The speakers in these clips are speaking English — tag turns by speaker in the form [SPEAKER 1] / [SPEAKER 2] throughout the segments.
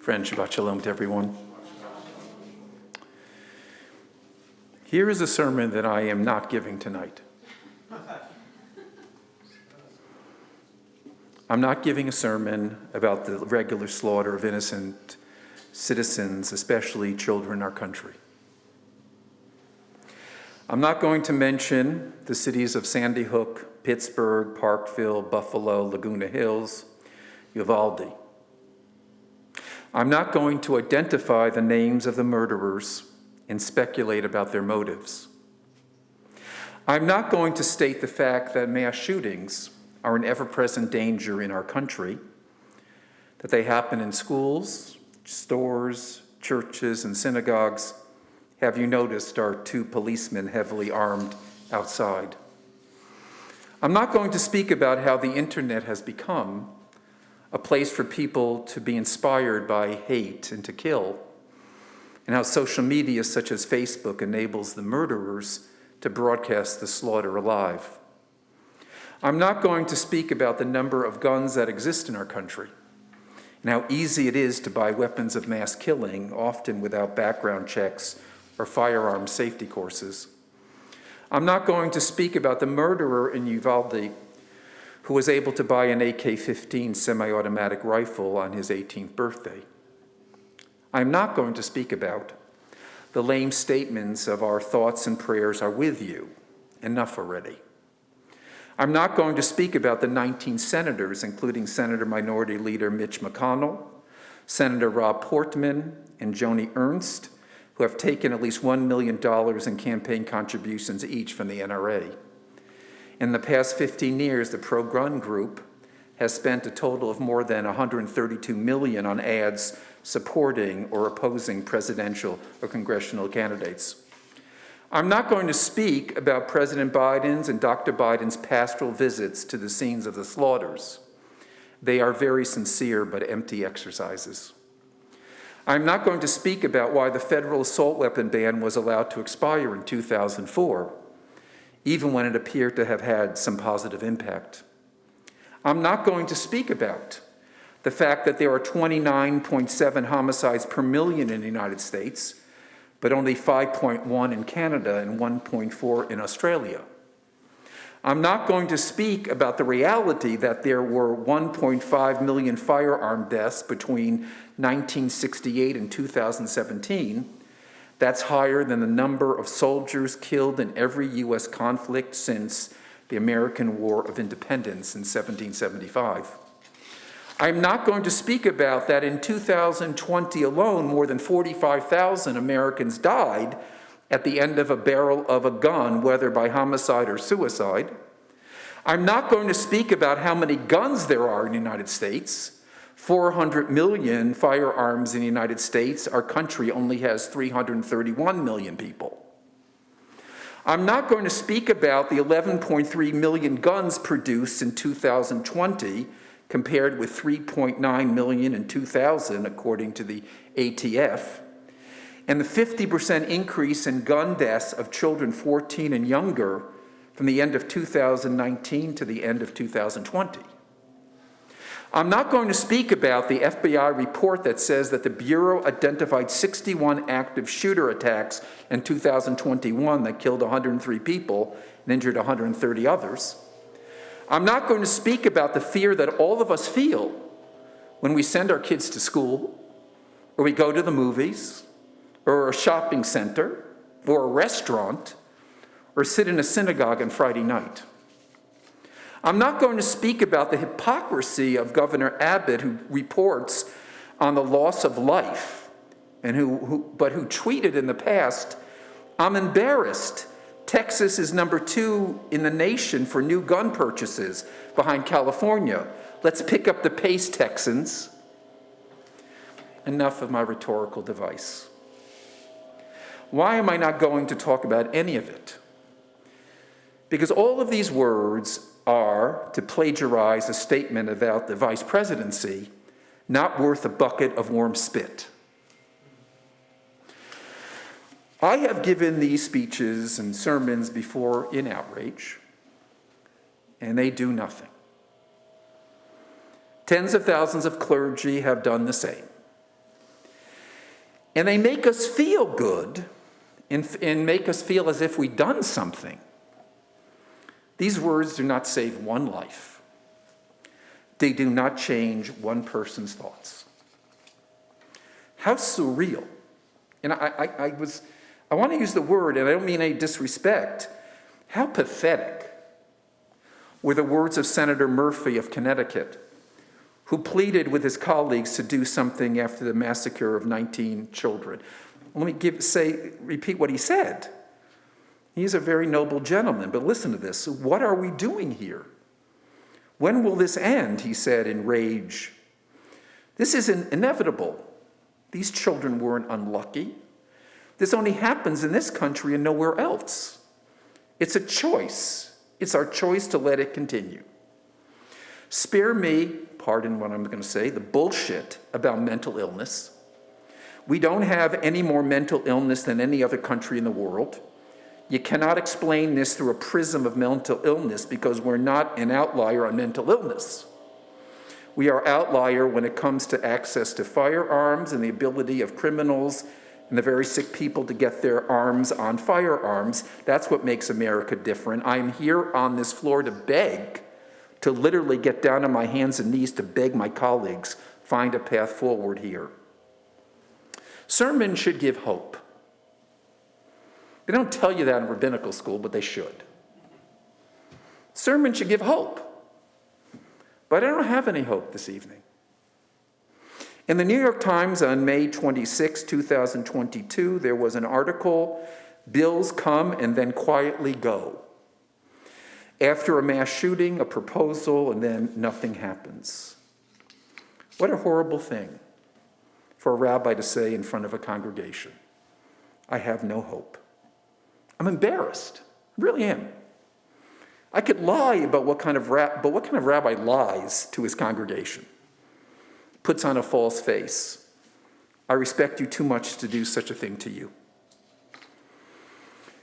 [SPEAKER 1] Friends, Shabbat Shalom to everyone. Here is a sermon that I am not giving tonight. I'm not giving a sermon about the regular slaughter of innocent citizens, especially children in our country. I'm not going to mention the cities of Sandy Hook, Pittsburgh, Parkville, Buffalo, Laguna Hills, Uvalde. I'm not going to identify the names of the murderers and speculate about their motives. I'm not going to state the fact that mass shootings are an ever-present danger in our country, that they happen in schools, stores, churches, and synagogues. Have you noticed our two policemen heavily armed outside? I'm not going to speak about how the internet has become a place for people to be inspired by hate and to kill, and how social media such as Facebook enables the murderers to broadcast the slaughter alive. I'm not going to speak about the number of guns that exist in our country and how easy it is to buy weapons of mass killing, often without background checks or firearm safety courses. I'm not going to speak about the murderer in Uvalde who was able to buy an AK-15 semi-automatic rifle on his 18th birthday. I'm not going to speak about the lame statements of our thoughts and prayers are with you. Enough already. I'm not going to speak about the 19 senators, including Senator Minority Leader Mitch McConnell, Senator Rob Portman, and Joni Ernst, who have taken at least $1 million in campaign contributions each from the NRA. In the past 15 years, the pro-gun group has spent a total of more than $132 million on ads supporting or opposing presidential or congressional candidates. I'm not going to speak about President Biden's and Dr. Biden's pastoral visits to the scenes of the slaughters. They are very sincere but empty exercises. I'm not going to speak about why the federal assault weapon ban was allowed to expire in 2004, even when it appeared to have had some positive impact. I'm not going to speak about the fact that there are 29.7 homicides per million in the United States, but only 5.1 in Canada and 1.4 in Australia. I'm not going to speak about the reality that there were 1.5 million firearm deaths between 1968 and 2017. That's higher than the number of soldiers killed in every U.S. conflict since the American War of Independence in 1775. I'm not going to speak about that in 2020 alone, more than 45,000 Americans died at the end of a barrel of a gun, whether by homicide or suicide. I'm not going to speak about how many guns there are in the United States. 400 million firearms in the United States. Our country only has 331 million people. I'm not going to speak about the 11.3 million guns produced in 2020 compared with 3.9 million in 2000, according to the ATF, and the 50% increase in gun deaths of children 14 and younger from the end of 2019 to the end of 2020. I'm not going to speak about the FBI report that says that the Bureau identified 61 active shooter attacks in 2021 that killed 103 people and injured 130 others. I'm not going to speak about the fear that all of us feel when we send our kids to school, or we go to the movies, or a shopping center, or a restaurant, or sit in a synagogue on Friday night. I'm not going to speak about the hypocrisy of Governor Abbott, who reports on the loss of life, and who tweeted in the past, "I'm embarrassed. Texas is number 2 in the nation for new gun purchases, behind California. Let's pick up the pace, Texans." Enough of my rhetorical device. Why am I not going to talk about any of it? Because all of these words are to plagiarize a statement about the vice presidency, not worth a bucket of warm spit. I have given these speeches and sermons before in outrage, and they do nothing. Tens of thousands of clergy have done the same. And they make us feel good and make us feel as if we've done something. These words do not save one life. They do not change one person's thoughts. How surreal. And I want to use the word, and I don't mean any disrespect. How pathetic were the words of Senator Murphy of Connecticut, who pleaded with his colleagues to do something after the massacre of 19 children. Let me repeat what he said. He's a very noble gentleman, but listen to this. What are we doing here? When will this end? He said in rage. This is inevitable. These children weren't unlucky. This only happens in this country and nowhere else. It's a choice. It's our choice to let it continue. Spare me, pardon what I'm going to say, the bullshit about mental illness. We don't have any more mental illness than any other country in the world. You cannot explain this through a prism of mental illness because we're not an outlier on mental illness. We are outlier when it comes to access to firearms and the ability of criminals and the very sick people to get their arms on firearms. That's what makes America different. I'm here on this floor to beg, to literally get down on my hands and knees to beg my colleagues, find a path forward here. Sermons should give hope. They don't tell you that in rabbinical school, but they should. Sermons should give hope. But I don't have any hope this evening. In the New York Times on May 26, 2022, there was an article, "Bills Come and Then Quietly Go." After a mass shooting, a proposal, and then nothing happens. What a horrible thing for a rabbi to say in front of a congregation. I have no hope. I'm embarrassed. I really am. I could lie about what kind of rabbi lies to his congregation? Puts on a false face. I respect you too much to do such a thing to you.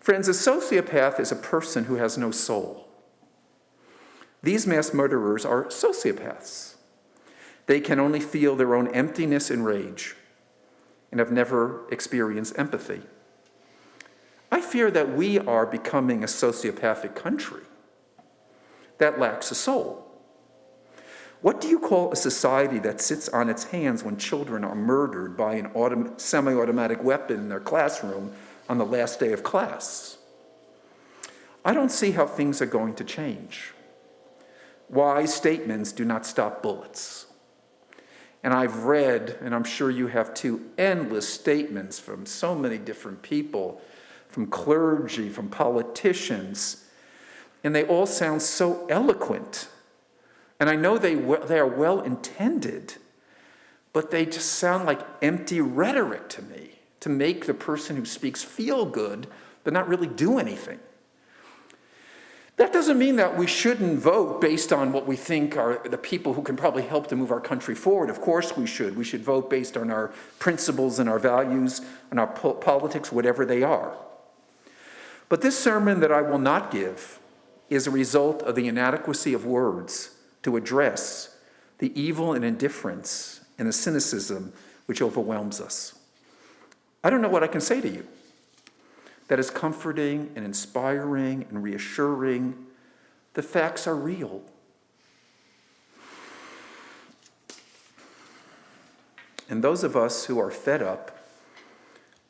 [SPEAKER 1] Friends, a sociopath is a person who has no soul. These mass murderers are sociopaths. They can only feel their own emptiness and rage and have never experienced empathy. I fear that we are becoming a sociopathic country that lacks a soul. What do you call a society that sits on its hands when children are murdered by an semi-automatic weapon in their classroom on the last day of class? I don't see how things are going to change. Wise statements do not stop bullets. And I've read, and I'm sure you have too, endless statements from so many different people, from clergy, from politicians, and they all sound so eloquent. And I know they are well-intended, but they just sound like empty rhetoric to me, to make the person who speaks feel good, but not really do anything. That doesn't mean that we shouldn't vote based on what we think are the people who can probably help to move our country forward. Of course we should. We should vote based on our principles and our values and our politics, whatever they are. But this sermon that I will not give is a result of the inadequacy of words to address the evil and indifference and the cynicism which overwhelms us. I don't know what I can say to you that is comforting and inspiring and reassuring. The facts are real. And those of us who are fed up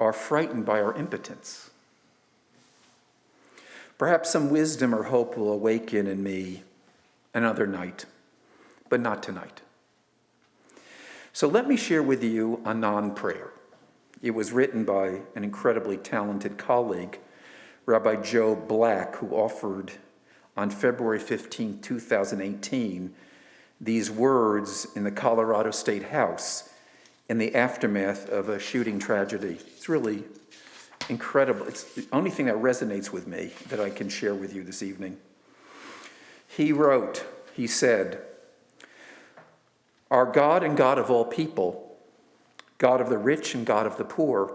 [SPEAKER 1] are frightened by our impotence. Perhaps some wisdom or hope will awaken in me another night, but not tonight. So let me share with you a non-prayer. It was written by an incredibly talented colleague, Rabbi Joe Black, who offered on February 15, 2018, these words in the Colorado State House in the aftermath of a shooting tragedy. It's really incredible. It's the only thing that resonates with me that I can share with you this evening. He said, "Our God and God of all people, God of the rich and God of the poor,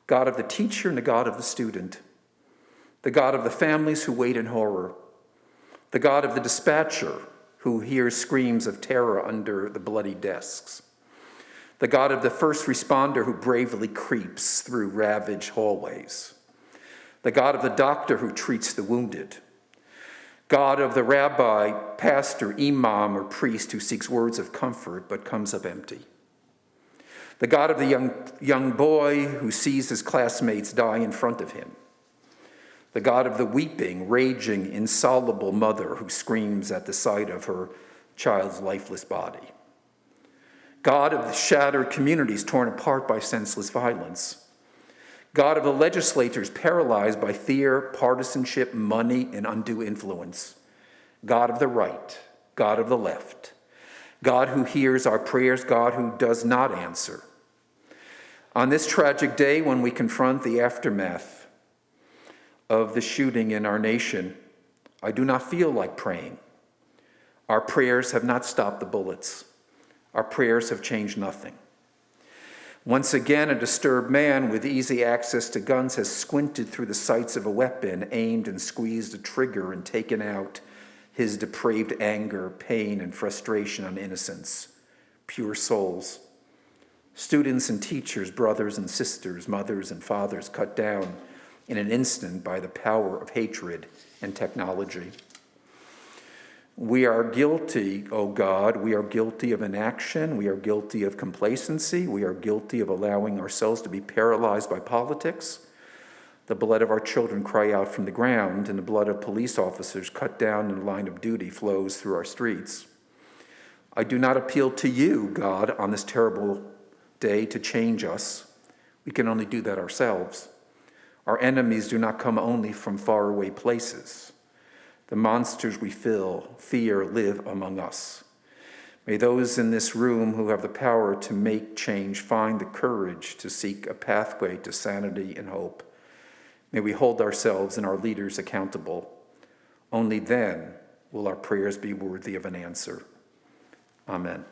[SPEAKER 1] God of the teacher and the God of the student, the God of the families who wait in horror, the God of the dispatcher who hears screams of terror under the bloody desks, the God of the first responder who bravely creeps through ravaged hallways, the God of the doctor who treats the wounded, God of the rabbi, pastor, imam, or priest who seeks words of comfort but comes up empty, the God of the young boy who sees his classmates die in front of him, the God of the weeping, raging, insoluble mother who screams at the sight of her child's lifeless body, God of the shattered communities torn apart by senseless violence, God of the legislators paralyzed by fear, partisanship, money, and undue influence, God of the right, God of the left, God who hears our prayers, God who does not answer. On this tragic day when we confront the aftermath of the shooting in our nation, I do not feel like praying. Our prayers have not stopped the bullets. Our prayers have changed nothing. Once again, a disturbed man with easy access to guns has squinted through the sights of a weapon, aimed and squeezed a trigger and taken out his depraved anger, pain, and frustration on innocents, pure souls. Students and teachers, brothers and sisters, mothers and fathers cut down in an instant by the power of hatred and technology. We are guilty, O God, we are guilty of inaction, we are guilty of complacency, we are guilty of allowing ourselves to be paralyzed by politics. The blood of our children cry out from the ground, and the blood of police officers cut down in the line of duty flows through our streets. I do not appeal to you, God, on this terrible day to change us. We can only do that ourselves. Our enemies do not come only from faraway places. The monsters we fear live among us. May those in this room who have the power to make change find the courage to seek a pathway to sanity and hope. May we hold ourselves and our leaders accountable. Only then will our prayers be worthy of an answer. Amen.